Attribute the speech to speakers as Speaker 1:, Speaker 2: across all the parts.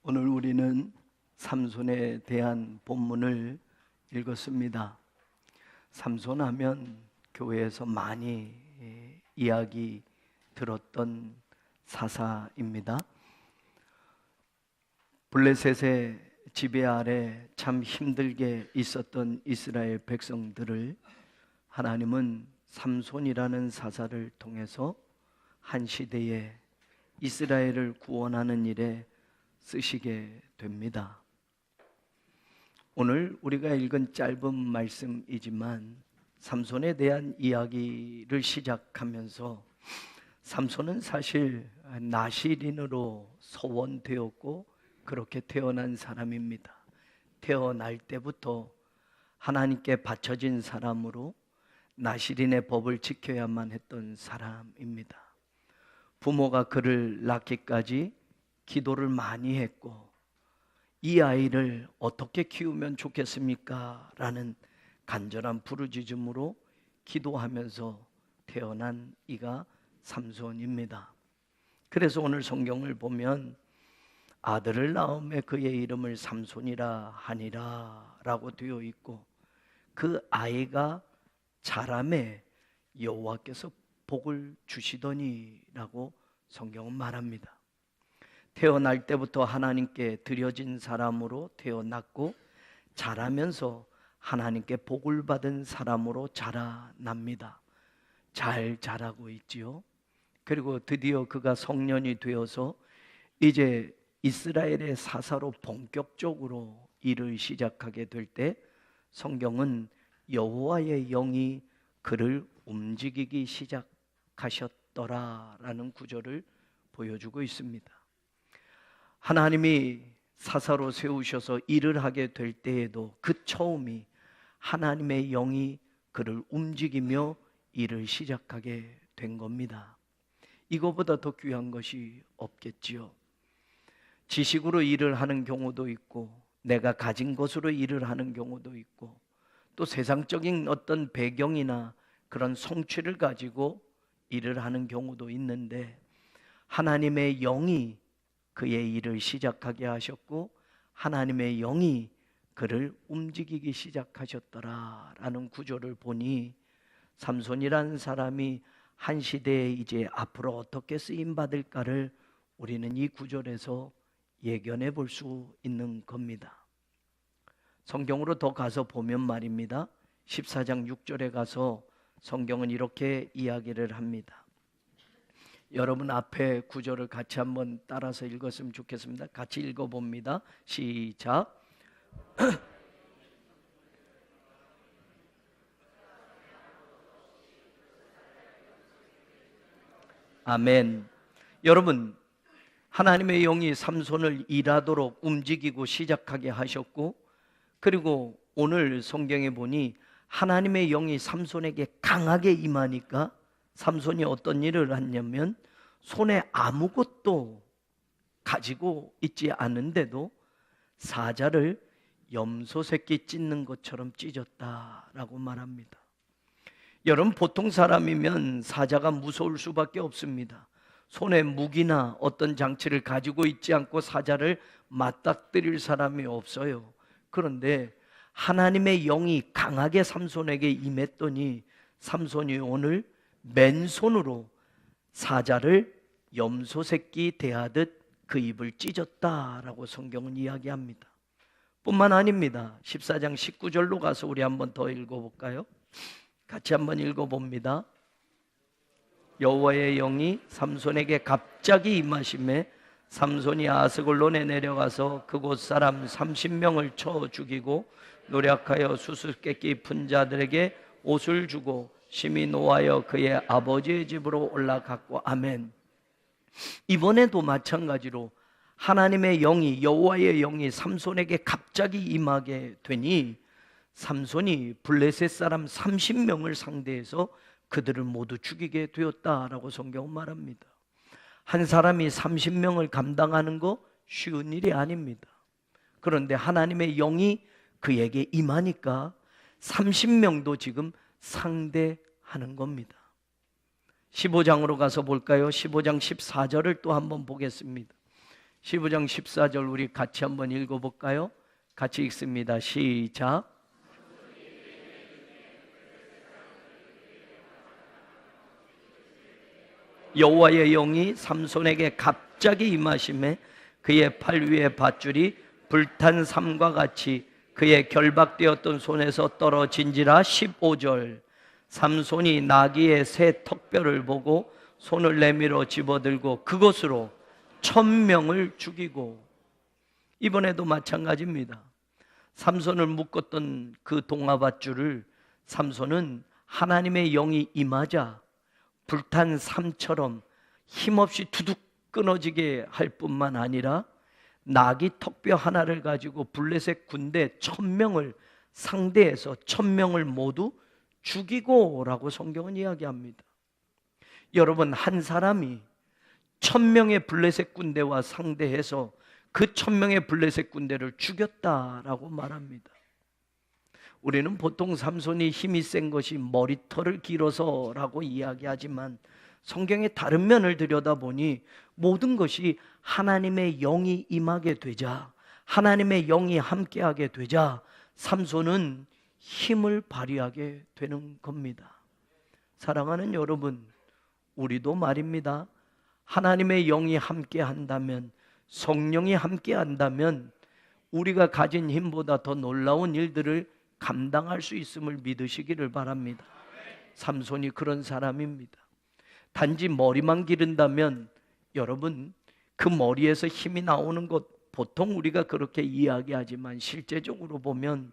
Speaker 1: 오늘 우리는 삼손에 대한 본문을 읽었습니다. 삼손하면 교회에서 많이 이야기 들었던 사사입니다. 블레셋의 지배 아래 참 힘들게 있었던 이스라엘 백성들을 하나님은 삼손이라는 사사를 통해서 한 시대에 이스라엘을 구원하는 일에 쓰시게 됩니다. 오늘 우리가 읽은 짧은 말씀이지만 삼손에 대한 이야기를 시작하면서 삼손은 사실 나시린으로 소원되었고 그렇게 태어난 사람입니다. 태어날 때부터 하나님께 바쳐진 사람으로 나시린의 법을 지켜야만 했던 사람입니다. 부모가 그를 낳기까지 기도를 많이 했고, 이 아이를 어떻게 키우면 좋겠습니까? 라는 간절한 부르짖음으로 기도하면서 태어난 이가 삼손입니다. 그래서 오늘 성경을 보면 아들을 낳음에 그의 이름을 삼손이라 하니라 라고 되어 있고, 그 아이가 자라매 여호와께서 복을 주시더니 라고 성경은 말합니다. 태어날 때부터 하나님께 드려진 사람으로 태어났고 자라면서 하나님께 복을 받은 사람으로 자라납니다. 잘 자라고 있지요. 그리고 드디어 그가 성년이 되어서 이제 이스라엘의 사사로 본격적으로 일을 시작하게 될 때 성경은 여호와의 영이 그를 움직이기 시작하셨더라라는 구절을 보여주고 있습니다. 하나님이 사사로 세우셔서 일을 하게 될 때에도 그 처음이 하나님의 영이 그를 움직이며 일을 시작하게 된 겁니다. 이거보다 더 귀한 것이 없겠지요. 지식으로 일을 하는 경우도 있고, 내가 가진 것으로 일을 하는 경우도 있고, 또 세상적인 어떤 배경이나 그런 성취를 가지고 일을 하는 경우도 있는데, 하나님의 영이 그의 일을 시작하게 하셨고 하나님의 영이 그를 움직이기 시작하셨더라라는 구절을 보니 삼손이라는 사람이 한 시대에 이제 앞으로 어떻게 쓰임 받을까를 우리는 이 구절에서 예견해 볼 수 있는 겁니다. 성경으로 더 가서 보면 말입니다. 14장 6절에 가서 성경은 이렇게 이야기를 합니다. 여러분 앞에 구절을 같이 한번 따라서 읽었으면 좋겠습니다. 같이 읽어봅니다. 시작. 아멘. 여러분, 하나님의 영이 삼손을 일하도록 움직이고 시작하게 하셨고, 그리고 오늘 성경에 보니 하나님의 영이 삼손에게 강하게 임하니까 삼손이 어떤 일을 했냐면 손에 아무것도 가지고 있지 않은데도 사자를 염소 새끼 찢는 것처럼 찢었다라고 말합니다. 여러분, 보통 사람이면 사자가 무서울 수밖에 없습니다. 손에 무기나 어떤 장치를 가지고 있지 않고 사자를 맞닥뜨릴 사람이 없어요. 그런데 하나님의 영이 강하게 삼손에게 임했더니 삼손이 오늘 맨손으로 사자를 염소 새끼 대하듯 그 입을 찢었다라고 성경은 이야기합니다. 뿐만 아닙니다. 14장 19절로 가서 우리 한번 더 읽어볼까요? 같이 한번 읽어봅니다. 여호와의 영이 삼손에게 갑자기 임하심에 삼손이 아스글론에 내려가서 그곳 사람 30명을 쳐 죽이고 노력하여 수수께끼 푼 자들에게 옷을 주고 심히 노하여 그의 아버지의 집으로 올라갔고. 아멘. 이번에도 마찬가지로 하나님의 영이, 여호와의 영이 삼손에게 갑자기 임하게 되니 삼손이 블레셋 사람 30명을 상대해서 그들을 모두 죽이게 되었다라고 성경은 말합니다. 한 사람이 30명을 감당하는 거 쉬운 일이 아닙니다. 그런데 하나님의 영이 그에게 임하니까 30명도 지금 상대하는 겁니다. 15장으로 가서 볼까요? 15장 14절을 또 한번 보겠습니다. 15장 14절 우리 같이 한번 읽어볼까요? 같이 읽습니다. 시작. 여호와의 영이 삼손에게 갑자기 임하심에 그의 팔 위에 밧줄이 불탄 삼과 같이 그의 결박되었던 손에서 떨어진지라. 15절. 삼손이 나귀의 새 턱뼈를 보고 손을 내밀어 집어들고 그것으로 1000명을 죽이고. 이번에도 마찬가지입니다. 삼손을 묶었던 그 동아밧줄을 삼손은 하나님의 영이 임하자 불탄 삼처럼 힘없이 두둑 끊어지게 할 뿐만 아니라 나귀 턱뼈 하나를 가지고 블레셋 군대 1000명을 상대해서 1000명을 모두 죽이고 라고 성경은 이야기합니다. 여러분, 한 사람이 1000명의 블레셋 군대와 상대해서 그 1000명의 블레셋 군대를 죽였다라고 말합니다. 우리는 보통 삼손이 힘이 센 것이 머리털을 길어서라고 이야기하지만 성경의 다른 면을 들여다보니 모든 것이 하나님의 영이 임하게 되자, 하나님의 영이 함께하게 되자 삼손은 힘을 발휘하게 되는 겁니다. 사랑하는 여러분, 우리도 말입니다. 하나님의 영이 함께한다면, 성령이 함께한다면 우리가 가진 힘보다 더 놀라운 일들을 감당할 수 있음을 믿으시기를 바랍니다. 삼손이 그런 사람입니다. 단지 머리만 기른다면 여러분, 그 머리에서 힘이 나오는 것 보통 우리가 그렇게 이야기하지만 실제적으로 보면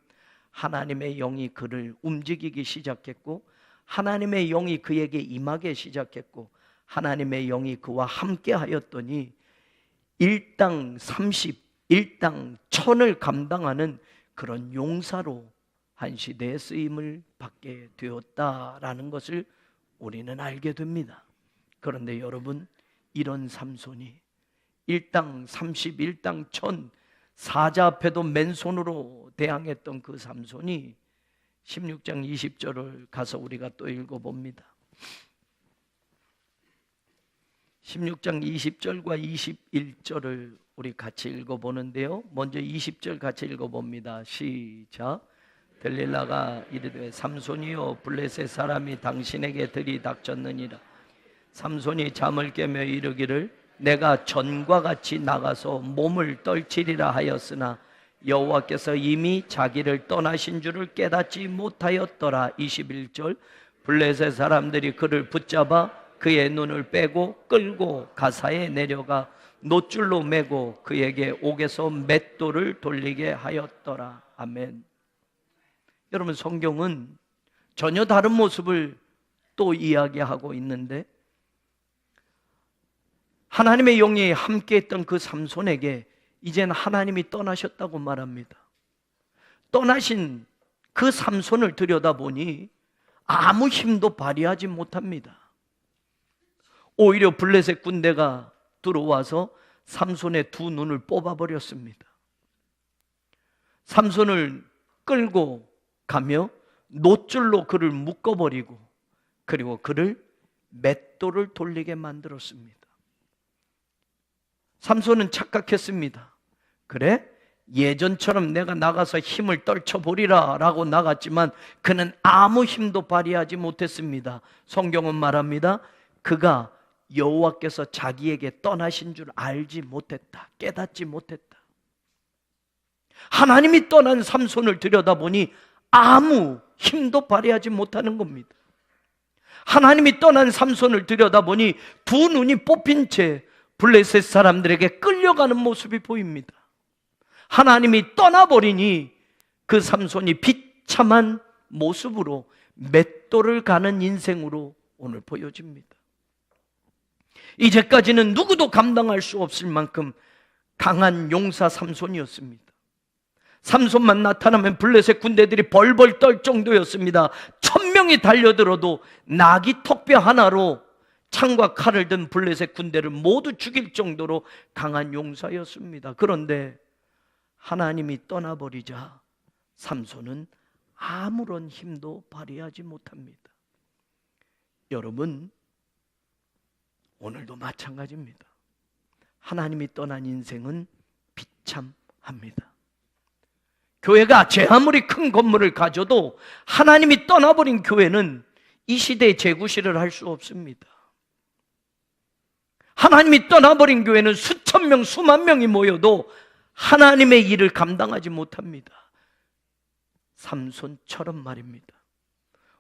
Speaker 1: 하나님의 영이 그를 움직이기 시작했고 하나님의 영이 그에게 임하기 시작했고 하나님의 영이 그와 함께 하였더니 일당 30, 일당 1000을 감당하는 그런 용사로 한 시대에 쓰임을 받게 되었다라는 것을 우리는 알게 됩니다. 그런데 여러분, 이런 삼손이 일당 30, 일당 1000 사자 앞에도 맨손으로 대항했던 그 삼손이 16장 20절을 가서 우리가 또 읽어봅니다. 16장 20절과 21절을 우리 같이 읽어보는데요, 먼저 20절 같이 읽어봅니다. 시작. 들릴라가 이르되 삼손이여, 블레셋 사람이 당신에게 들이닥쳤느니라. 삼손이 잠을 깨며 이르기를 내가 전과 같이 나가서 몸을 떨치리라 하였으나 여호와께서 이미 자기를 떠나신 줄을 깨닫지 못하였더라. 21절. 블레셋 사람들이 그를 붙잡아 그의 눈을 빼고 끌고 가사에 내려가 놋줄로 매고 그에게 옥에서 맷돌을 돌리게 하였더라. 아멘. 여러분, 성경은 전혀 다른 모습을 또 이야기하고 있는데 하나님의 영이 함께했던 그 삼손에게 이젠 하나님이 떠나셨다고 말합니다. 떠나신 그 삼손을 들여다보니 아무 힘도 발휘하지 못합니다. 오히려 블레셋 군대가 들어와서 삼손의 두 눈을 뽑아버렸습니다. 삼손을 끌고 가며 놋줄로 그를 묶어버리고 그리고 그를 맷돌을 돌리게 만들었습니다. 삼손은 착각했습니다. 그래? 예전처럼 내가 나가서 힘을 떨쳐보리라 라고 나갔지만 그는 아무 힘도 발휘하지 못했습니다. 성경은 말합니다. 그가 여호와께서 자기에게 떠나신 줄 알지 못했다, 깨닫지 못했다. 하나님이 떠난 삼손을 들여다보니 아무 힘도 발휘하지 못하는 겁니다. 하나님이 떠난 삼손을 들여다보니 두 눈이 뽑힌 채 블레셋 사람들에게 끌려가는 모습이 보입니다. 하나님이 떠나버리니 그 삼손이 비참한 모습으로 맷돌을 가는 인생으로 오늘 보여집니다. 이제까지는 누구도 감당할 수 없을 만큼 강한 용사 삼손이었습니다. 삼손만 나타나면 블레셋 군대들이 벌벌 떨 정도였습니다. 1000명이 달려들어도 나귀 턱뼈 하나로 창과 칼을 든 블레셋 군대를 모두 죽일 정도로 강한 용사였습니다. 그런데 하나님이 떠나버리자 삼손은 아무런 힘도 발휘하지 못합니다. 여러분, 오늘도 마찬가지입니다. 하나님이 떠난 인생은 비참합니다. 교회가 제 아무리 큰 건물을 가져도 하나님이 떠나버린 교회는 이 시대에 재구실을 할 수 없습니다. 하나님이 떠나버린 교회는 수천 명, 수만 명이 모여도 하나님의 일을 감당하지 못합니다. 삼손처럼 말입니다.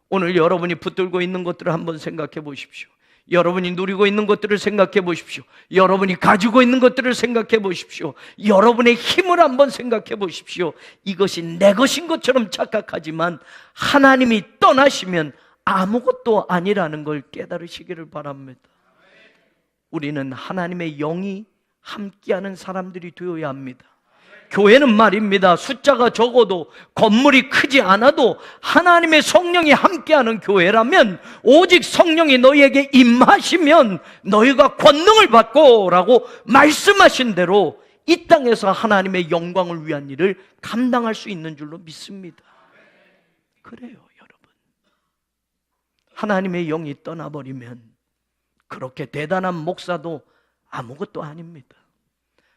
Speaker 1: 오늘 여러분이 붙들고 있는 것들을 한번 생각해 보십시오. 여러분이 누리고 있는 것들을 생각해 보십시오. 여러분이 가지고 있는 것들을 생각해 보십시오. 여러분의 힘을 한번 생각해 보십시오. 이것이 내 것인 것처럼 착각하지만 하나님이 떠나시면 아무것도 아니라는 걸 깨달으시기를 바랍니다. 우리는 하나님의 영이 함께하는 사람들이 되어야 합니다. 교회는 말입니다, 숫자가 적어도 건물이 크지 않아도 하나님의 성령이 함께하는 교회라면 오직 성령이 너희에게 임하시면 너희가 권능을 받고 라고 말씀하신 대로 이 땅에서 하나님의 영광을 위한 일을 감당할 수 있는 줄로 믿습니다. 그래요, 여러분. 하나님의 영이 떠나버리면 그렇게 대단한 목사도 아무것도 아닙니다.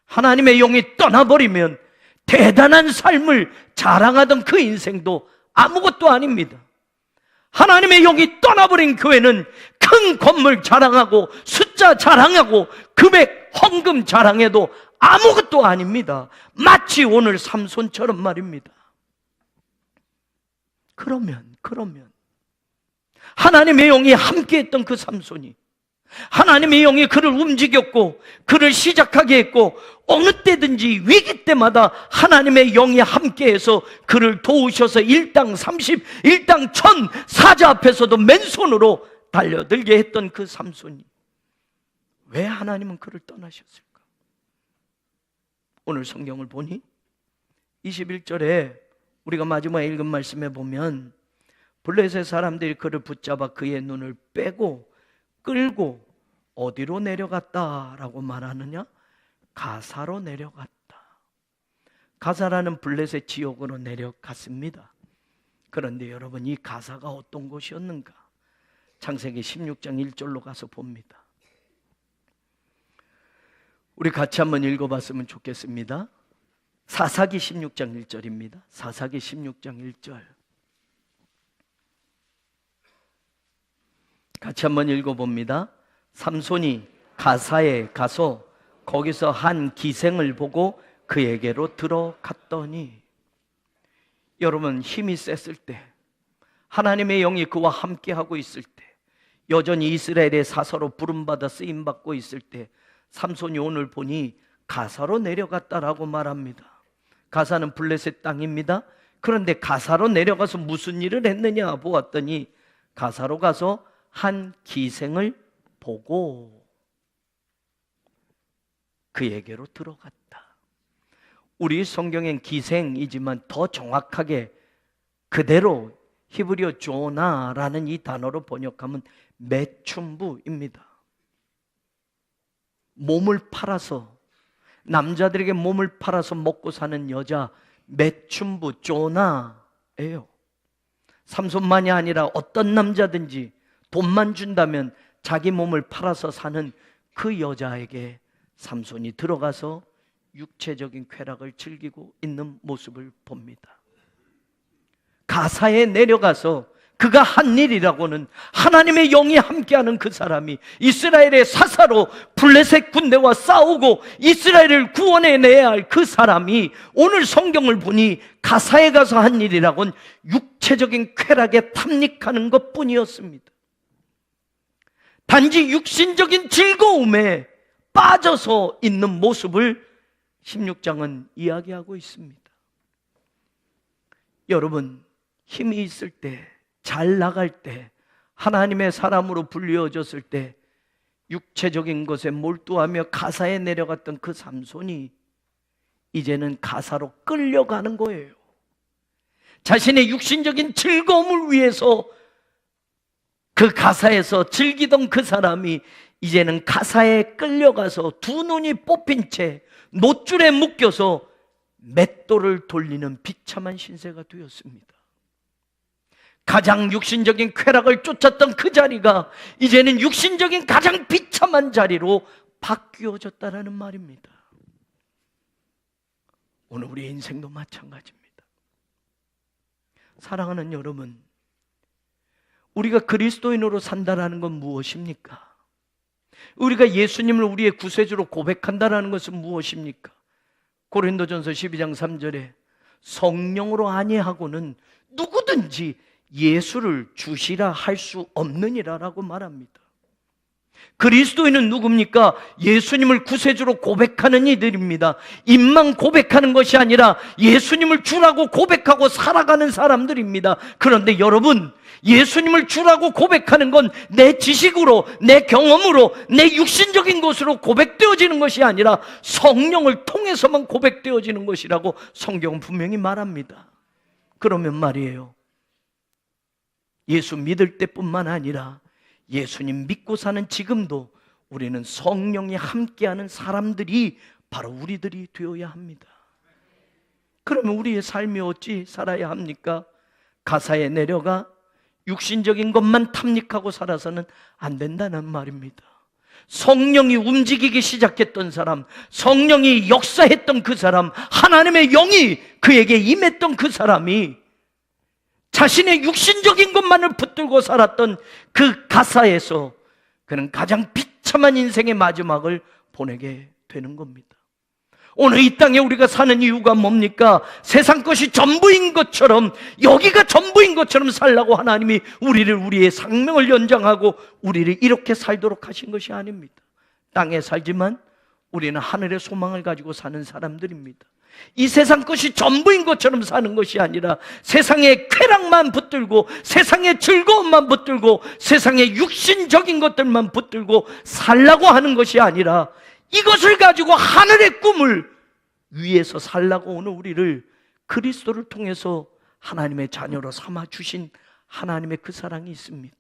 Speaker 1: 하나님의 영이 떠나버리면 대단한 삶을 자랑하던 그 인생도 아무것도 아닙니다. 하나님의 영이 떠나버린 교회는 큰 건물 자랑하고 숫자 자랑하고 금액 헌금 자랑해도 아무것도 아닙니다. 마치 오늘 삼손처럼 말입니다. 그러면 하나님의 영이 함께했던 그 삼손이, 하나님의 영이 그를 움직였고 그를 시작하게 했고 어느 때든지 위기 때마다 하나님의 영이 함께해서 그를 도우셔서 일당 30, 일당 1000 사자 앞에서도 맨손으로 달려들게 했던 그 삼손이 왜 하나님은 그를 떠나셨을까? 오늘 성경을 보니 21절에 우리가 마지막에 읽은 말씀에 보면 블레셋 사람들이 그를 붙잡아 그의 눈을 빼고 끌고 어디로 내려갔다라고 말하느냐? 가사로 내려갔다. 가사라는 블레셋 지역으로 내려갔습니다. 그런데 여러분, 이 가사가 어떤 곳이었는가? 창세기 16장 1절로 가서 봅니다. 우리 같이 한번 읽어봤으면 좋겠습니다. 사사기 16장 1절입니다. 사사기 16장 1절 같이 한번 읽어봅니다. 삼손이 가사에 가서 거기서 한 기생을 보고 그에게로 들어갔더니, 여러분, 힘이 셌을 때, 하나님의 영이 그와 함께하고 있을 때, 여전히 이스라엘의 사사로 부름받아 쓰임받고 있을 때 삼손이 오늘 보니 가사로 내려갔다라고 말합니다. 가사는 블레셋 땅입니다. 그런데 가사로 내려가서 무슨 일을 했느냐 보았더니 가사로 가서 한 기생을 보고 그에게로 들어갔다. 우리 성경엔 기생이지만 더 정확하게 그대로 히브리어 조나라는 이 단어로 번역하면 매춘부입니다. 몸을 팔아서, 남자들에게 몸을 팔아서 먹고 사는 여자, 매춘부 조나예요. 삼손만이 아니라 어떤 남자든지 돈만 준다면 자기 몸을 팔아서 사는 그 여자에게 삼손이 들어가서 육체적인 쾌락을 즐기고 있는 모습을 봅니다. 가사에 내려가서 그가 한 일이라고는 하나님의 영이 함께하는 그 사람이 이스라엘의 사사로 블레셋 군대와 싸우고 이스라엘을 구원해내야 할 그 사람이 오늘 성경을 보니 가사에 가서 한 일이라고는 육체적인 쾌락에 탐닉하는 것뿐이었습니다. 단지 육신적인 즐거움에 빠져서 있는 모습을 16장은 이야기하고 있습니다. 여러분, 힘이 있을 때, 잘 나갈 때, 하나님의 사람으로 불리어졌을 때 육체적인 것에 몰두하며 가사에 내려갔던 그 삼손이 이제는 가사로 끌려가는 거예요. 자신의 육신적인 즐거움을 위해서 그 가사에서 즐기던 그 사람이 이제는 가사에 끌려가서 두 눈이 뽑힌 채 노줄에 묶여서 맷돌을 돌리는 비참한 신세가 되었습니다. 가장 육신적인 쾌락을 쫓았던 그 자리가 이제는 육신적인 가장 비참한 자리로 바뀌어졌다라는 말입니다. 오늘 우리의 인생도 마찬가지입니다. 사랑하는 여러분, 우리가 그리스도인으로 산다라는 건 무엇입니까? 우리가 예수님을 우리의 구세주로 고백한다라는 것은 무엇입니까? 고린도전서 12장 3절에 성령으로 아니하고는 누구든지 예수를 주시라 할 수 없느니라라고 말합니다. 그리스도인은 누굽니까? 예수님을 구세주로 고백하는 이들입니다. 입만 고백하는 것이 아니라 예수님을 주라고 고백하고 살아가는 사람들입니다. 그런데 여러분, 예수님을 주라고 고백하는 건 내 지식으로, 내 경험으로, 내 육신적인 것으로 고백되어지는 것이 아니라 성령을 통해서만 고백되어지는 것이라고 성경은 분명히 말합니다. 그러면 말이에요, 예수 믿을 때뿐만 아니라 예수님 믿고 사는 지금도 우리는 성령이 함께하는 사람들이 바로 우리들이 되어야 합니다. 그러면 우리의 삶이 어찌 살아야 합니까? 가사에 내려가 육신적인 것만 탐닉하고 살아서는 안 된다는 말입니다. 성령이 움직이기 시작했던 사람, 성령이 역사했던 그 사람, 하나님의 영이 그에게 임했던 그 사람이 자신의 육신적인 것만을 붙들고 살았던 그 가사에서 그는 가장 비참한 인생의 마지막을 보내게 되는 겁니다. 오늘 이 땅에 우리가 사는 이유가 뭡니까? 세상 것이 전부인 것처럼, 여기가 전부인 것처럼 살라고 하나님이 우리의 생명을 연장하고 우리를 이렇게 살도록 하신 것이 아닙니다. 땅에 살지만 우리는 하늘의 소망을 가지고 사는 사람들입니다. 이 세상 것이 전부인 것처럼 사는 것이 아니라 세상의 쾌락만 붙들고, 세상의 즐거움만 붙들고, 세상의 육신적인 것들만 붙들고 살라고 하는 것이 아니라 이것을 가지고 하늘의 꿈을 위해서 살라고 오늘 우리를 그리스도를 통해서 하나님의 자녀로 삼아 주신 하나님의 그 사랑이 있습니다.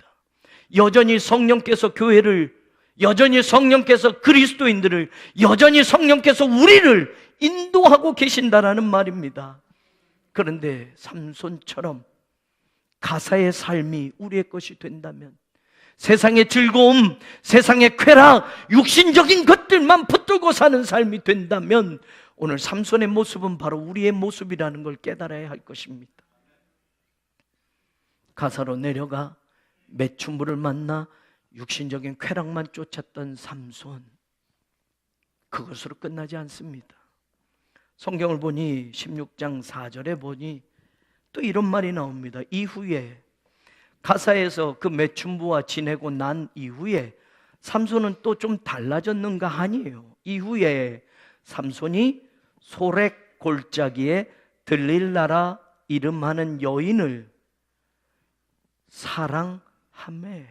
Speaker 1: 여전히 성령께서 교회를, 여전히 성령께서 그리스도인들을, 여전히 성령께서 우리를 인도하고 계신다라는 말입니다. 그런데 삼손처럼 가사의 삶이 우리의 것이 된다면, 세상의 즐거움, 세상의 쾌락, 육신적인 것들만 붙들고 사는 삶이 된다면 오늘 삼손의 모습은 바로 우리의 모습이라는 걸 깨달아야 할 것입니다. 가사로 내려가 매춘부를 만나 육신적인 쾌락만 쫓았던 삼손, 그것으로 끝나지 않습니다. 성경을 보니 16장 4절에 보니 또 이런 말이 나옵니다. 이후에, 가사에서 그 매춘부와 지내고 난 이후에 삼손은 또 좀 달라졌는가? 아니에요. 이후에 삼손이 소렉 골짜기에 들릴라라 이름하는 여인을 사랑하매.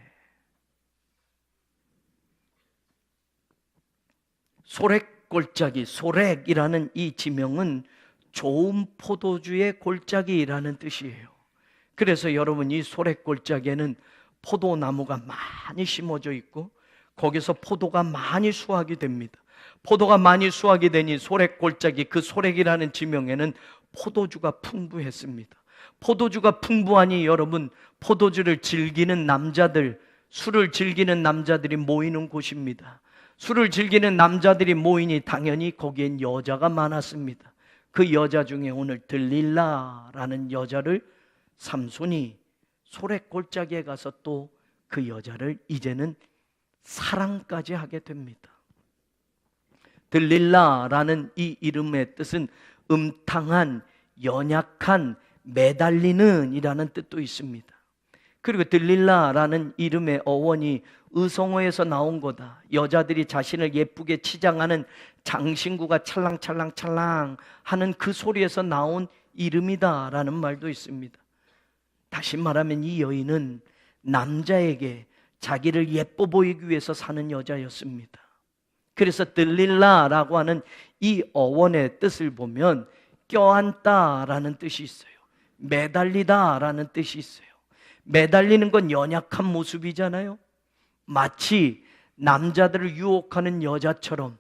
Speaker 1: 소렉 골짜기, 소렉이라는 이 지명은 좋은 포도주의 골짜기라는 뜻이에요. 그래서 여러분, 이 소렉 골짜기에는 포도나무가 많이 심어져 있고 거기서 포도가 많이 수확이 됩니다. 포도가 많이 수확이 되니 소렉 골짜기, 그 소렉이라는 지명에는 포도주가 풍부했습니다. 포도주가 풍부하니 여러분, 포도주를 즐기는 남자들, 술을 즐기는 남자들이 모이는 곳입니다. 술을 즐기는 남자들이 모이니 당연히 거기엔 여자가 많았습니다. 그 여자 중에 오늘 들릴라라는 여자를 삼손이 소렉 골짜기에 가서 또 그 여자를 이제는 사랑까지 하게 됩니다. 들릴라라는 이 이름의 뜻은 음탕한, 연약한, 매달리는 이라는 뜻도 있습니다. 그리고 들릴라라는 이름의 어원이 의성어에서 나온 거다. 여자들이 자신을 예쁘게 치장하는 장신구가 찰랑찰랑찰랑 하는 그 소리에서 나온 이름이다 라는 말도 있습니다. 다시 말하면 이 여인은 남자에게 자기를 예뻐 보이기 위해서 사는 여자였습니다. 그래서 들릴라라고 하는 이 어원의 뜻을 보면 껴안다라는 뜻이 있어요. 매달리다라는 뜻이 있어요. 매달리는 건 연약한 모습이잖아요. 마치 남자들을 유혹하는 여자처럼,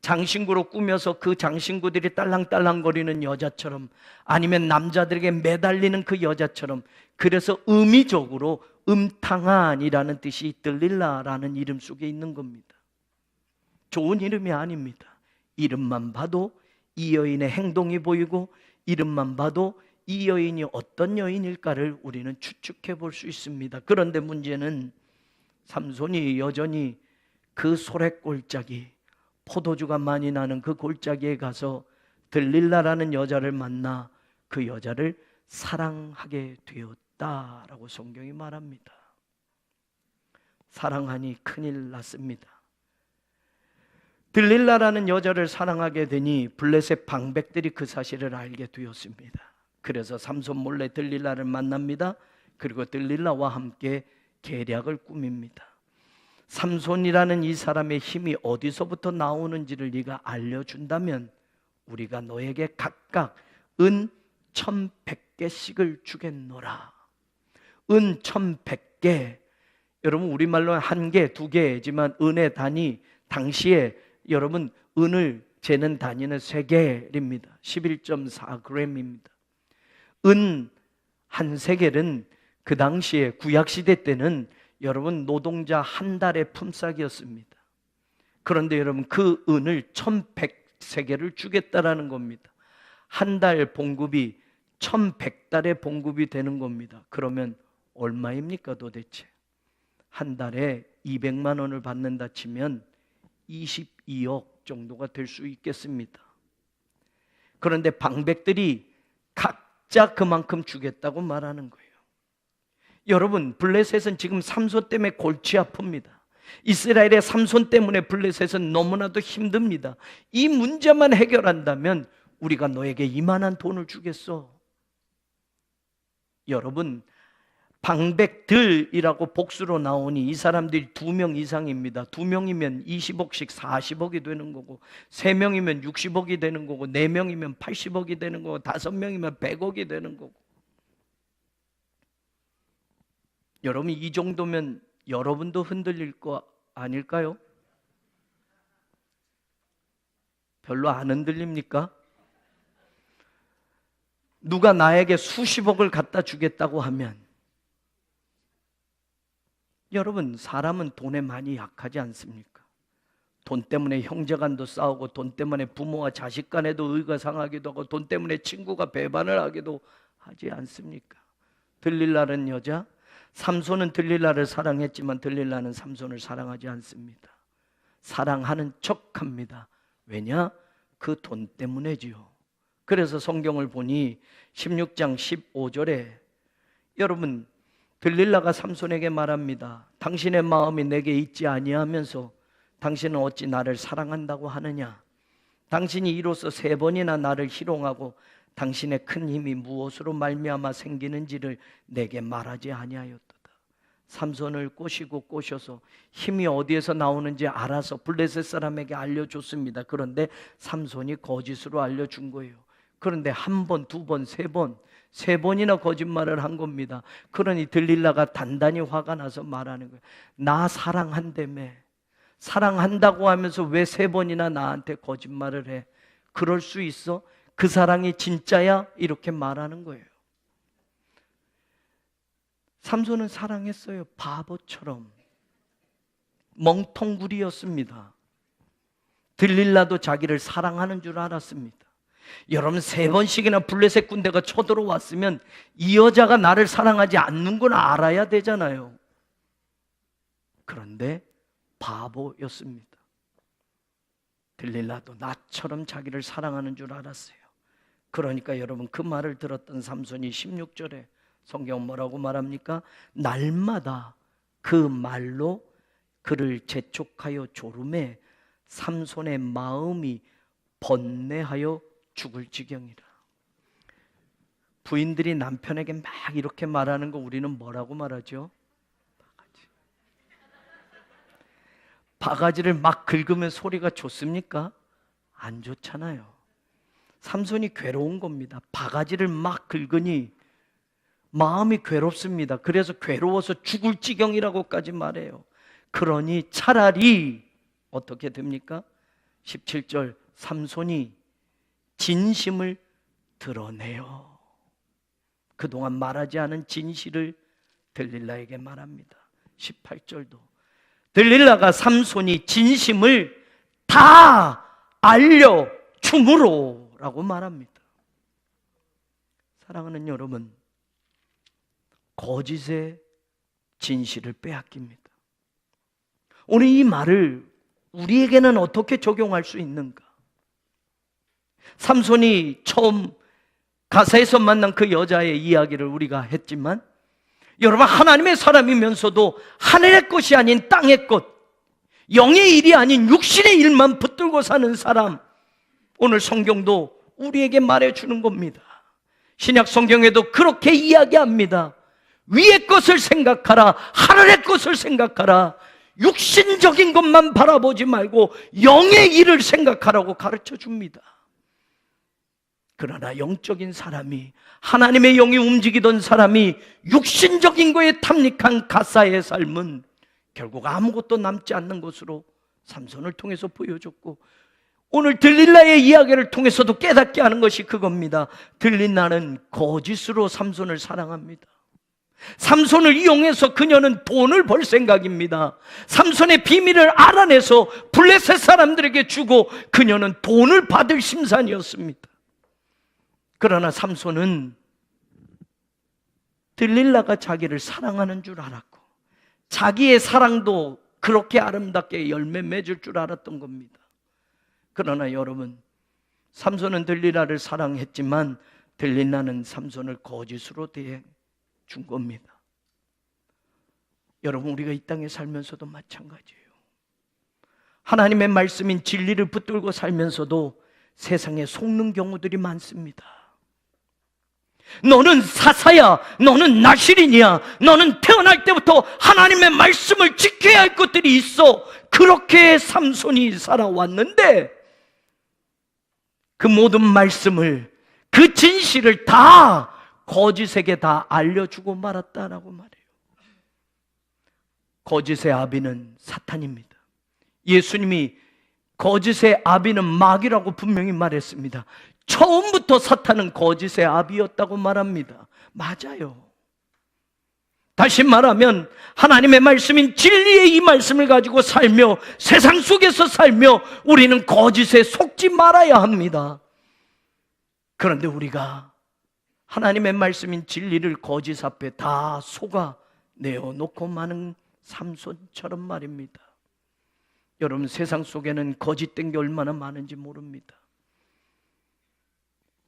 Speaker 1: 장신구로 꾸며서 그 장신구들이 딸랑딸랑거리는 여자처럼, 아니면 남자들에게 매달리는 그 여자처럼, 그래서 의미적으로 음탕한이라는 뜻이 들릴라라는 이름 속에 있는 겁니다. 좋은 이름이 아닙니다. 이름만 봐도 이 여인의 행동이 보이고 이름만 봐도 이 여인이 어떤 여인일까를 우리는 추측해 볼 수 있습니다. 그런데 문제는 삼손이 여전히 그 소래골짜기, 포도주가 많이 나는 그 골짜기에 가서 들릴라라는 여자를 만나 그 여자를 사랑하게 되었다라고 성경이 말합니다. 사랑하니 큰일 났습니다. 들릴라라는 여자를 사랑하게 되니 블레셋 방백들이 그 사실을 알게 되었습니다. 그래서 삼손 몰래 들릴라를 만납니다. 그리고 들릴라와 함께 계략을 꾸밉니다. 삼손이라는 이 사람의 힘이 어디서부터 나오는지를 네가 알려준다면 우리가 너에게 각각 은 1,100개씩을 주겠노라. 은 1,100개. 여러분 우리말로 한 개, 두 개지만 은의 단위 당시에 여러분 은을 재는 단위는 세겔입니다. 11.4g입니다. 은 한 세겔은 그 당시에 구약시대 때는 여러분 노동자 한 달의 품삯이었습니다. 그런데 여러분 그 은을 1,100세겔을 주겠다라는 겁니다. 한 달 봉급이 1,100달의 봉급이 되는 겁니다. 그러면 얼마입니까 도대체? 한 달에 200만 원을 받는다 치면 22억 정도가 될 수 있겠습니다. 그런데 방백들이 각자 그만큼 주겠다고 말하는 거예요. 여러분 블레셋은 지금 삼손 때문에 골치 아픕니다. 이스라엘의 삼손 때문에 블레셋은 너무나도 힘듭니다. 이 문제만 해결한다면 우리가 너에게 이만한 돈을 주겠어. 여러분 방백들이라고 복수로 나오니 이 사람들이 2명 이상입니다. 2명이면 20억씩 40억이 되는 거고 3명이면 60억이 되는 거고 4명이면 80억이 되는 거고 5명이면 100억이 되는 거고. 여러분 이 정도면 여러분도 흔들릴 거 아닐까요? 별로 안 흔들립니까? 누가 나에게 수십억을 갖다 주겠다고 하면 여러분 사람은 돈에 많이 약하지 않습니까? 돈 때문에 형제간도 싸우고 돈 때문에 부모와 자식 간에도 의가 상하기도 하고 돈 때문에 친구가 배반을 하기도 하지 않습니까? 들릴라는 여자, 삼손은 들릴라를 사랑했지만 들릴라는 삼손을 사랑하지 않습니다. 사랑하는 척합니다. 왜냐? 그 돈 때문에지요. 그래서 성경을 보니 16장 15절에 여러분 들릴라가 삼손에게 말합니다. 당신의 마음이 내게 있지 아니하면서 당신은 어찌 나를 사랑한다고 하느냐? 당신이 이로써 3번이나 나를 희롱하고 당신의 큰 힘이 무엇으로 말미암아 생기는지를 내게 말하지 아니하였도다. 삼손을 꼬셔서 힘이 어디에서 나오는지 알아서 블레셋 사람에게 알려줬습니다. 그런데 삼손이 거짓으로 알려준 거예요. 그런데 1번, 2번, 3번, 3번이나 거짓말을 한 겁니다. 그러니 들릴라가 단단히 화가 나서 말하는 거예요. 나 사랑한다며. 사랑한다고 하면서 왜 3번이나 나한테 거짓말을 해? 그럴 수 있어? 그 사랑이 진짜야? 이렇게 말하는 거예요. 삼손은 사랑했어요. 바보처럼. 멍텅구리였습니다. 들릴라도 자기를 사랑하는 줄 알았습니다. 여러분 3번씩이나 블레셋 군대가 쳐들어왔으면 이 여자가 나를 사랑하지 않는 건 알아야 되잖아요. 그런데 바보였습니다. 들릴라도 나처럼 자기를 사랑하는 줄 알았어요. 그러니까 여러분 그 말을 들었던 삼손이 16절에 성경 뭐라고 말합니까? 날마다 그 말로 그를 재촉하여 조름해 삼손의 마음이 번뇌하여 죽을 지경이라. 부인들이 남편에게 막 이렇게 말하는 거 우리는 뭐라고 말하죠? 바가지를 막 긁으면 소리가 좋습니까? 안 좋잖아요. 삼손이 괴로운 겁니다. 바가지를 막 긁으니 마음이 괴롭습니다. 그래서 괴로워서 죽을 지경이라고까지 말해요. 그러니 차라리 어떻게 됩니까? 17절 삼손이 진심을 드러내요. 그동안 말하지 않은 진실을 들릴라에게 말합니다. 18절도 들릴라가 삼손이 진심을 다 알려줌으로 라고 말합니다. 사랑하는 여러분, 거짓의 진실을 빼앗깁니다. 오늘 이 말을 우리에게는 어떻게 적용할 수 있는가? 삼손이 처음 가사에서 만난 그 여자의 이야기를 우리가 했지만, 여러분, 하나님의 사람이면서도 하늘의 것이 아닌 땅의 것, 영의 일이 아닌 육신의 일만 붙들고 사는 사람, 오늘 성경도 우리에게 말해주는 겁니다. 신약 성경에도 그렇게 이야기합니다. 위의 것을 생각하라, 하늘의 것을 생각하라, 육신적인 것만 바라보지 말고 영의 일을 생각하라고 가르쳐 줍니다. 그러나 영적인 사람이, 하나님의 영이 움직이던 사람이 육신적인 거에 탐닉한 가사의 삶은 결국 아무것도 남지 않는 것으로 삼손을 통해서 보여줬고, 오늘 들릴라의 이야기를 통해서도 깨닫게 하는 것이 그겁니다. 들릴라는 거짓으로 삼손을 사랑합니다. 삼손을 이용해서 그녀는 돈을 벌 생각입니다. 삼손의 비밀을 알아내서 블레셋 사람들에게 주고 그녀는 돈을 받을 심산이었습니다. 그러나 삼손은 들릴라가 자기를 사랑하는 줄 알았고, 자기의 사랑도 그렇게 아름답게 열매 맺을 줄 알았던 겁니다. 그러나 여러분, 삼손은 들릴라를 사랑했지만 들릴라는 삼손을 거짓으로 대해 준 겁니다. 여러분, 우리가 이 땅에 살면서도 마찬가지예요. 하나님의 말씀인 진리를 붙들고 살면서도 세상에 속는 경우들이 많습니다. 너는 사사야, 너는 나실인이야, 너는 태어날 때부터 하나님의 말씀을 지켜야 할 것들이 있어. 그렇게 삼손이 살아왔는데 그 모든 말씀을, 그 진실을 다 거짓에게 다 알려주고 말았다라고 말해요. 거짓의 아비는 사탄입니다. 예수님이 거짓의 아비는 마귀라고 분명히 말했습니다. 처음부터 사탄은 거짓의 아비였다고 말합니다. 맞아요. 다시 말하면 하나님의 말씀인 진리의 이 말씀을 가지고 살며 세상 속에서 살며 우리는 거짓에 속지 말아야 합니다. 그런데 우리가 하나님의 말씀인 진리를 거짓 앞에 다 속아 내어놓고 마는 삼손처럼 말입니다. 여러분, 세상 속에는 거짓된 게 얼마나 많은지 모릅니다.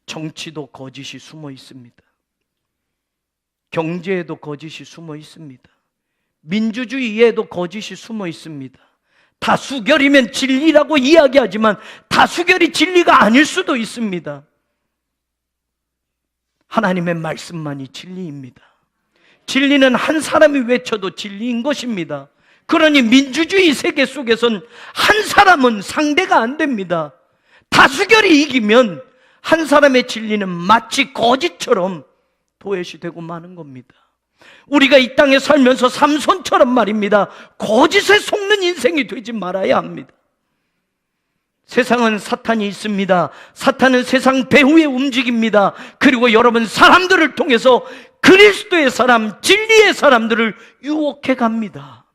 Speaker 1: 정치도 거짓이 숨어 있습니다. 경제에도 거짓이 숨어 있습니다. 민주주의에도 거짓이 숨어 있습니다. 다수결이면 진리라고 이야기하지만 다수결이 진리가 아닐 수도 있습니다. 하나님의 말씀만이 진리입니다. 진리는 한 사람이 외쳐도 진리인 것입니다. 그러니 민주주의 세계 속에선 한 사람은 상대가 안 됩니다. 다수결이 이기면 한 사람의 진리는 마치 거짓처럼 도외시 되고 마는 겁니다. 우리가 이 땅에 살면서 삼손처럼 말입니다. 거짓에 속는 인생이 되지 말아야 합니다. 세상은 사탄이 있습니다. 사탄은 세상 배후에 움직입니다. 그리고 여러분, 사람들을 통해서 그리스도의 사람, 진리의 사람들을 유혹해 갑니다.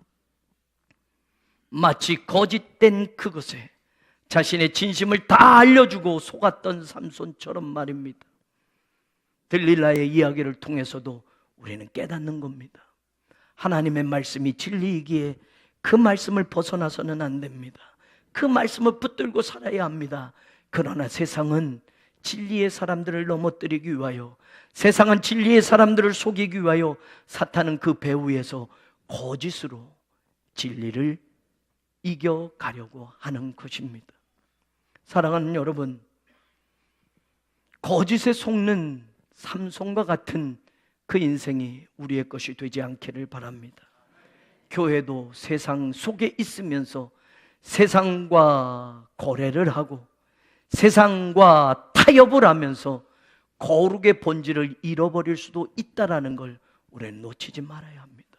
Speaker 1: 마치 거짓된 그것에 자신의 진심을 다 알려주고 속았던 삼손처럼 말입니다. 들릴라의 이야기를 통해서도 우리는 깨닫는 겁니다. 하나님의 말씀이 진리이기에 그 말씀을 벗어나서는 안 됩니다. 그 말씀을 붙들고 살아야 합니다. 그러나 세상은 진리의 사람들을 넘어뜨리기 위하여, 세상은 진리의 사람들을 속이기 위하여 사탄은 그 배후에서 거짓으로 진리를 이겨가려고 하는 것입니다. 사랑하는 여러분, 거짓에 속는 삼손과 같은 그 인생이 우리의 것이 되지 않기를 바랍니다. 교회도 세상 속에 있으면서 세상과 거래를 하고 세상과 타협을 하면서 거룩의 본질을 잃어버릴 수도 있다는 걸 우리는 놓치지 말아야 합니다.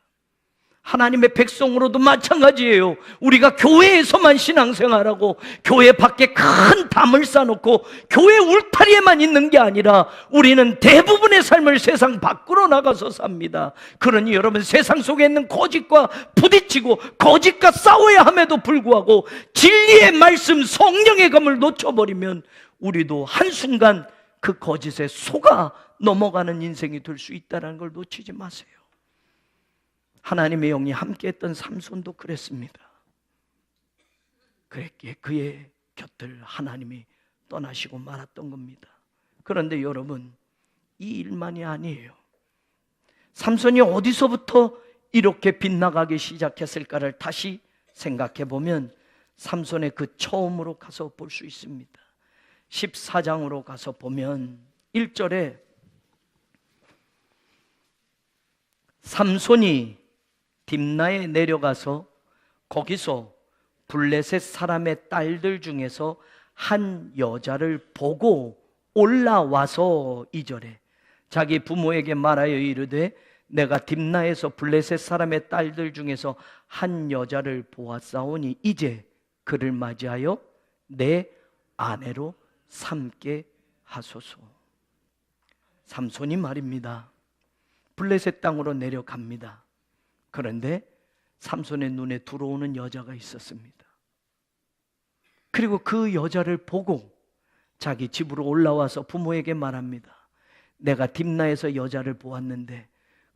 Speaker 1: 하나님의 백성으로도 마찬가지예요. 우리가 교회에서만 신앙생활하고 교회 밖에 큰 담을 쌓아놓고 교회 울타리에만 있는 게 아니라 우리는 대부분의 삶을 세상 밖으로 나가서 삽니다. 그러니 여러분, 세상 속에 있는 거짓과 부딪히고 거짓과 싸워야 함에도 불구하고 진리의 말씀, 성령의 검을 놓쳐버리면 우리도 한순간 그 거짓에 속아 넘어가는 인생이 될 수 있다는 걸 놓치지 마세요. 하나님의 영이 함께했던 삼손도 그랬습니다. 그랬기에 그의 곁을 하나님이 떠나시고 말았던 겁니다. 그런데 여러분, 이 일만이 아니에요. 삼손이 어디서부터 이렇게 빗나가기 시작했을까를 다시 생각해 보면 삼손의 그 처음으로 가서 볼 수 있습니다. 14장으로 가서 보면 1절에 삼손이 딥나에 내려가서 거기서 블레셋 사람의 딸들 중에서 한 여자를 보고 올라와서 2절에 자기 부모에게 말하여 이르되 내가 딥나에서 블레셋 사람의 딸들 중에서 한 여자를 보았사오니 이제 그를 맞이하여 내 아내로 삼게 하소서. 삼손이 말입니다. 블레셋 땅으로 내려갑니다. 그런데 삼손의 눈에 들어오는 여자가 있었습니다. 그리고 그 여자를 보고 자기 집으로 올라와서 부모에게 말합니다. 내가 딥나에서 여자를 보았는데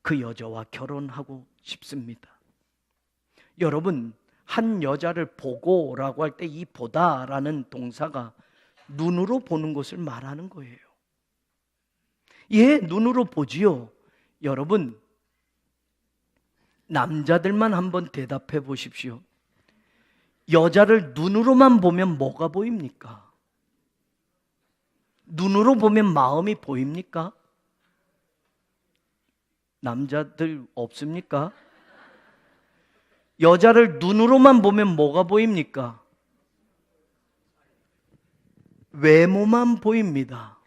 Speaker 1: 그 여자와 결혼하고 싶습니다. 여러분, 한 여자를 보고라고 할 때 이 보다라는 동사가 눈으로 보는 것을 말하는 거예요. 예, 눈으로 보지요. 여러분, 남자들만 한번 대답해 보십시오. 여자를 눈으로만 보면 뭐가 보입니까? 눈으로 보면 마음이 보입니까? 남자들 없습니까? 여자를 눈으로만 보면 뭐가 보입니까? 외모만 보입니다.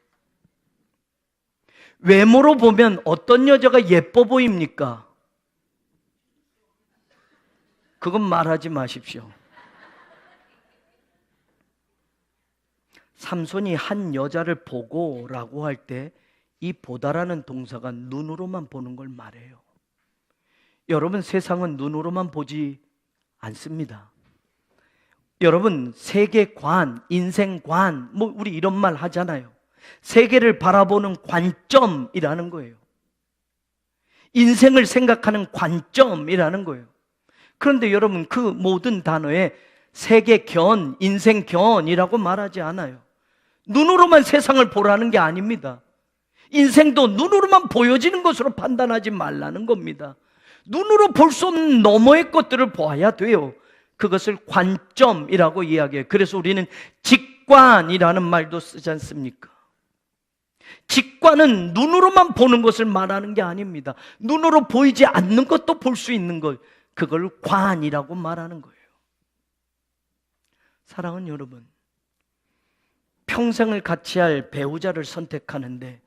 Speaker 1: 외모로 보면 어떤 여자가 예뻐 보입니까? 그건 말하지 마십시오. 삼손이 한 여자를 보고라고 할 때 이 보다라는 동사가 눈으로만 보는 걸 말해요. 여러분, 세상은 눈으로만 보지 않습니다. 여러분, 세계관, 인생관, 우리 이런 말 하잖아요. 세계를 바라보는 관점이라는 거예요. 인생을 생각하는 관점이라는 거예요. 그런데 여러분, 그 모든 단어에 세계견, 인생견이라고 말하지 않아요. 눈으로만 세상을 보라는 게 아닙니다. 인생도 눈으로만 보여지는 것으로 판단하지 말라는 겁니다. 눈으로 볼 수 없는 너머의 것들을 보아야 돼요. 그것을 관점이라고 이야기해요. 그래서 우리는 직관이라는 말도 쓰지 않습니까? 직관은 눈으로만 보는 것을 말하는 게 아닙니다. 눈으로 보이지 않는 것도 볼 수 있는 것, 그걸 관이라고 말하는 거예요. 사랑하는 여러분, 평생을 같이 할 배우자를 선택하는데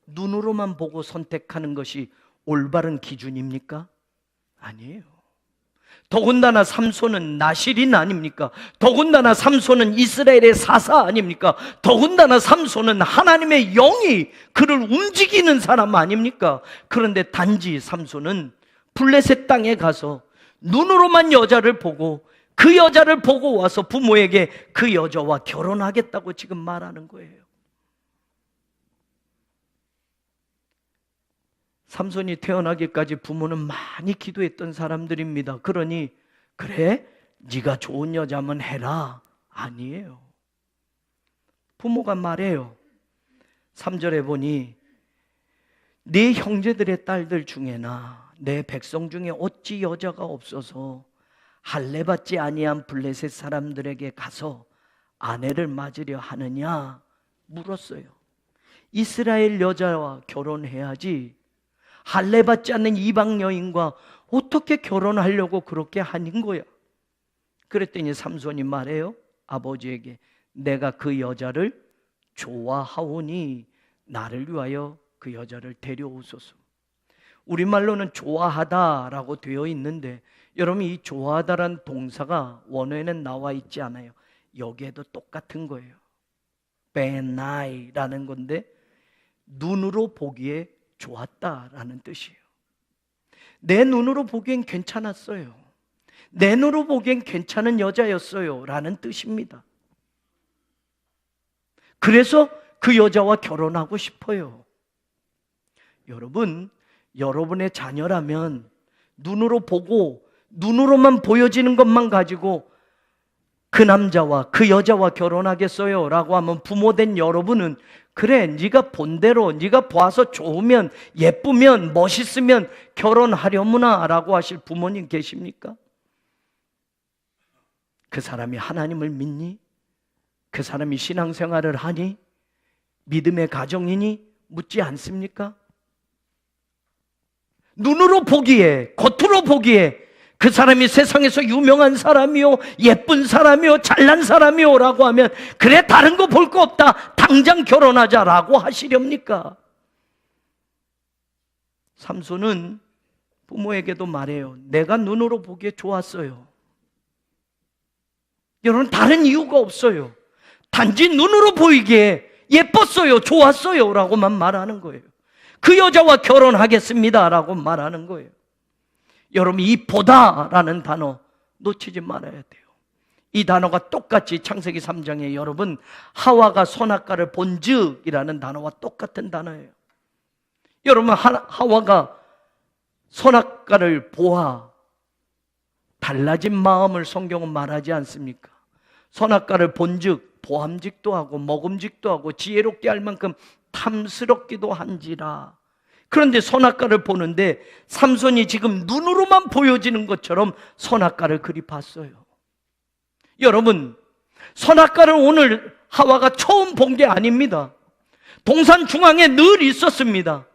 Speaker 1: 눈으로만 보고 선택하는 것이 올바른 기준입니까? 아니에요. 더군다나 삼손은 나실인 아닙니까? 더군다나 삼손은 이스라엘의 사사 아닙니까? 더군다나 삼손은 하나님의 영이 그를 움직이는 사람 아닙니까? 그런데 단지 삼손은 블레셋 땅에 가서 눈으로만 여자를 보고 그 여자를 보고 와서 부모에게 그 여자와 결혼하겠다고 지금 말하는 거예요. 삼손이 태어나기까지 부모는 많이 기도했던 사람들입니다. 그러니 그래? 네가 좋은 여자면 해라. 아니에요. 부모가 말해요. 3절에 보니 네 형제들의 딸들 중에나 내 백성 중에 어찌 여자가 없어서 할례받지 아니한 블레셋 사람들에게 가서 아내를 맞으려 하느냐 물었어요. 이스라엘 여자와 결혼해야지 할례받지 않는 이방 여인과 어떻게 결혼하려고 그렇게 하는 거야? 그랬더니 삼손이 말해요. 아버지에게 내가 그 여자를 좋아하오니 나를 위하여 그 여자를 데려오소서. 우리말로는 좋아하다라고 되어 있는데 여러분, 이 좋아하다란 동사가 원어에는 나와 있지 않아요. 여기에도 똑같은 거예요. 베나이라는 건데 눈으로 보기에 좋았다라는 뜻이에요. 내 눈으로 보기엔 괜찮았어요. 내 눈으로 보기엔 괜찮은 여자였어요 라는 뜻입니다. 그래서 그 여자와 결혼하고 싶어요. 여러분, 여러분의 자녀라면 눈으로 보고 눈으로만 보여지는 것만 가지고 그 남자와 그 여자와 결혼하겠어요 라고 하면 부모된 여러분은 그래, 네가 본대로 네가 봐서 좋으면 예쁘면 멋있으면 결혼하려무나 라고 하실 부모님 계십니까? 그 사람이 하나님을 믿니? 그 사람이 신앙생활을 하니? 믿음의 가정이니? 묻지 않습니까? 눈으로 보기에, 겉으로 보기에 그 사람이 세상에서 유명한 사람이요, 예쁜 사람이요, 잘난 사람이요 라고 하면 그래, 다른 거 볼 거 없다, 당장 결혼하자라고 하시렵니까? 삼손은 부모에게도 말해요. 내가 눈으로 보기에 좋았어요. 여러분, 다른 이유가 없어요. 단지 눈으로 보이기에 예뻤어요, 좋았어요 라고만 말하는 거예요. 그 여자와 결혼하겠습니다 라고 말하는 거예요. 여러분, 이 보다라는 단어 놓치지 말아야 돼요. 이 단어가 똑같이 창세기 3장에 여러분 하와가 선악과를 본즉이라는 단어와 똑같은 단어예요. 여러분, 하와가 선악과를 보아 달라진 마음을 성경은 말하지 않습니까? 선악과를 본즉 보암직도 하고 먹음직도 하고 지혜롭게 할 만큼 탐스럽기도 한지라. 그런데 선악과를 보는데 삼손이 지금 눈으로만 보여지는 것처럼 선악과를 그리 봤어요. 여러분, 선악과를 오늘 하와가 처음 본 게 아닙니다. 동산 중앙에 늘 있었습니다.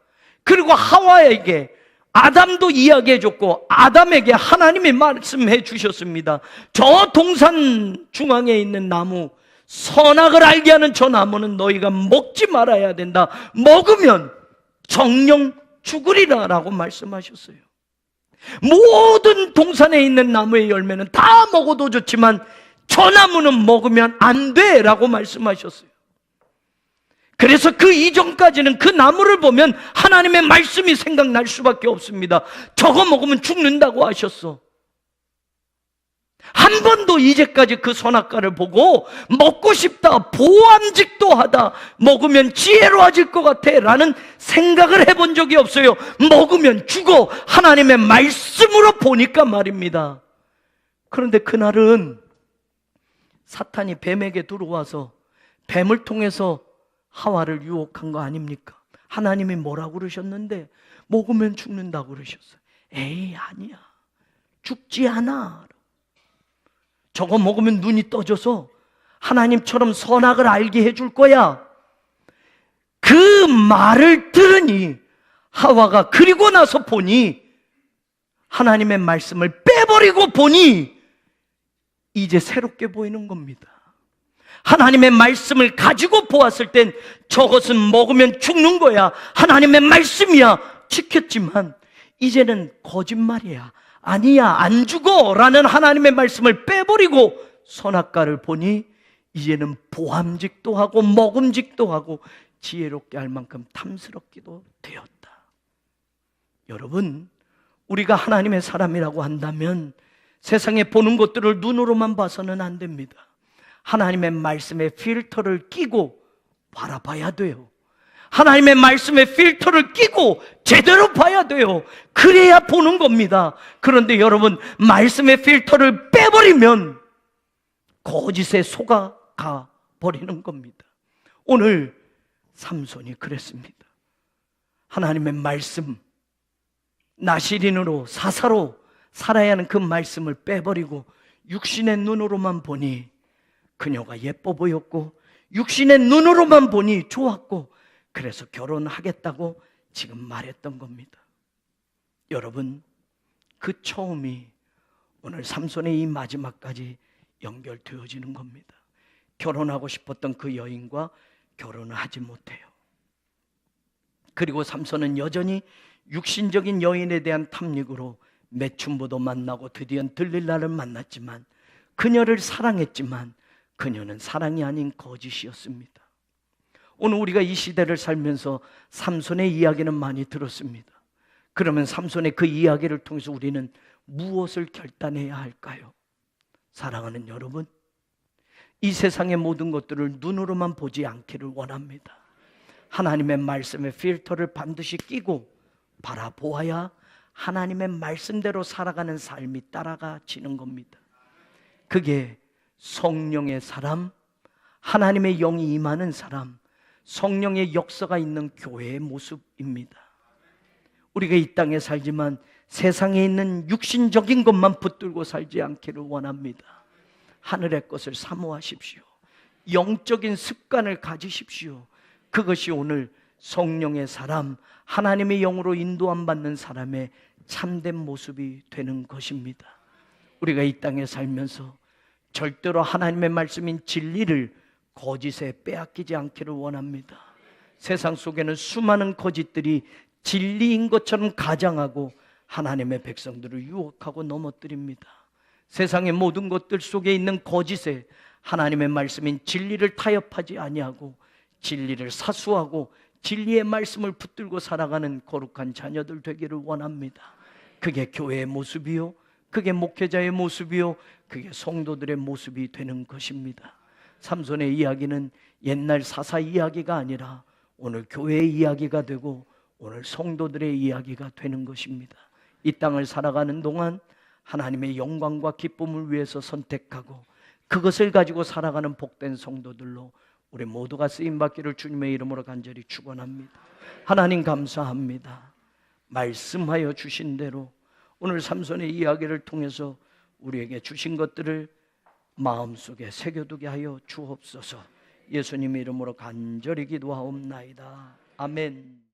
Speaker 1: 그리고 하와에게 아담도 이야기해 줬고 아담에게 하나님이 말씀해 주셨습니다. 저 동산 중앙에 있는 나무, 선악을 알게 하는 저 나무는 너희가 먹지 말아야 된다. 먹으면 정령 죽으리라 라고 말씀하셨어요. 모든 동산에 있는 나무의 열매는 다 먹어도 좋지만 저 나무는 먹으면 안 돼 라고 말씀하셨어요. 그래서 그 이전까지는 그 나무를 보면 하나님의 말씀이 생각날 수밖에 없습니다. 저거 먹으면 죽는다고 하셨어. 한 번도 이제까지 그 선악과를 보고 먹고 싶다, 보암직도 하다, 먹으면 지혜로워질 것 같아 라는 생각을 해본 적이 없어요. 먹으면 죽어, 하나님의 말씀으로 보니까 말입니다. 그런데 그날은 사탄이 뱀에게 들어와서 뱀을 통해서 하와를 유혹한 거 아닙니까? 하나님이 뭐라고 그러셨는데 먹으면 죽는다고 그러셨어요. 에이, 아니야, 죽지 않아. 저거 먹으면 눈이 떠져서 하나님처럼 선악을 알게 해줄 거야. 그 말을 들으니 하와가 그리고 나서 보니 하나님의 말씀을 빼버리고 보니 이제 새롭게 보이는 겁니다. 하나님의 말씀을 가지고 보았을 땐 저것은 먹으면 죽는 거야, 하나님의 말씀이야 지켰지만 이제는 거짓말이야, 아니야, 안 죽어 라는 하나님의 말씀을 빼버리고 선악과를 보니 이제는 보암직도 하고 먹음직도 하고 지혜롭게 할 만큼 탐스럽기도 되었다. 여러분, 우리가 하나님의 사람이라고 한다면 세상에 보는 것들을 눈으로만 봐서는 안 됩니다. 하나님의 말씀에 필터를 끼고 바라봐야 돼요. 하나님의 말씀에 필터를 끼고 제대로 봐야 돼요. 그래야 보는 겁니다. 그런데 여러분, 말씀의 필터를 빼버리면 거짓에 속아가 버리는 겁니다. 오늘 삼손이 그랬습니다. 하나님의 말씀, 나시린으로 사사로 살아야 하는 그 말씀을 빼버리고 육신의 눈으로만 보니 그녀가 예뻐 보였고 육신의 눈으로만 보니 좋았고 그래서 결혼하겠다고 지금 말했던 겁니다. 여러분, 그 처음이 오늘 삼손의 이 마지막까지 연결되어지는 겁니다. 결혼하고 싶었던 그 여인과 결혼을 하지 못해요. 그리고 삼손은 여전히 육신적인 여인에 대한 탐닉으로 매춘부도 만나고 드디어 들릴라를 만났지만, 그녀를 사랑했지만 그녀는 사랑이 아닌 거짓이었습니다. 오늘 우리가 이 시대를 살면서 삼손의 이야기는 많이 들었습니다. 그러면 삼손의 그 이야기를 통해서 우리는 무엇을 결단해야 할까요? 사랑하는 여러분, 이 세상의 모든 것들을 눈으로만 보지 않기를 원합니다. 하나님의 말씀의 필터를 반드시 끼고 바라보아야 하나님의 말씀대로 살아가는 삶이 따라가지는 겁니다. 그게 성령의 사람, 하나님의 영이 임하는 사람, 성령의 역사가 있는 교회의 모습입니다. 우리가 이 땅에 살지만 세상에 있는 육신적인 것만 붙들고 살지 않기를 원합니다. 하늘의 것을 사모하십시오. 영적인 습관을 가지십시오. 그것이 오늘 성령의 사람, 하나님의 영으로 인도함 받는 사람의 참된 모습이 되는 것입니다. 우리가 이 땅에 살면서 절대로 하나님의 말씀인 진리를 거짓에 빼앗기지 않기를 원합니다. 세상 속에는 수많은 거짓들이 진리인 것처럼 가장하고 하나님의 백성들을 유혹하고 넘어뜨립니다. 세상의 모든 것들 속에 있는 거짓에 하나님의 말씀인 진리를 타협하지 아니하고 진리를 사수하고 진리의 말씀을 붙들고 살아가는 거룩한 자녀들 되기를 원합니다. 그게 교회의 모습이요, 그게 목회자의 모습이요, 그게 성도들의 모습이 되는 것입니다. 삼손의 이야기는 옛날 사사 이야기가 아니라 오늘 교회의 이야기가 되고 오늘 성도들의 이야기가 되는 것입니다. 이 땅을 살아가는 동안 하나님의 영광과 기쁨을 위해서 선택하고 그것을 가지고 살아가는 복된 성도들로 우리 모두가 쓰임받기를 주님의 이름으로 간절히 축원합니다. 하나님 감사합니다. 말씀하여 주신 대로 오늘 삼손의 이야기를 통해서 우리에게 주신 것들을 마음속에 새겨두게 하여 주옵소서. 예수님의 이름으로 간절히 기도하옵나이다. 아멘.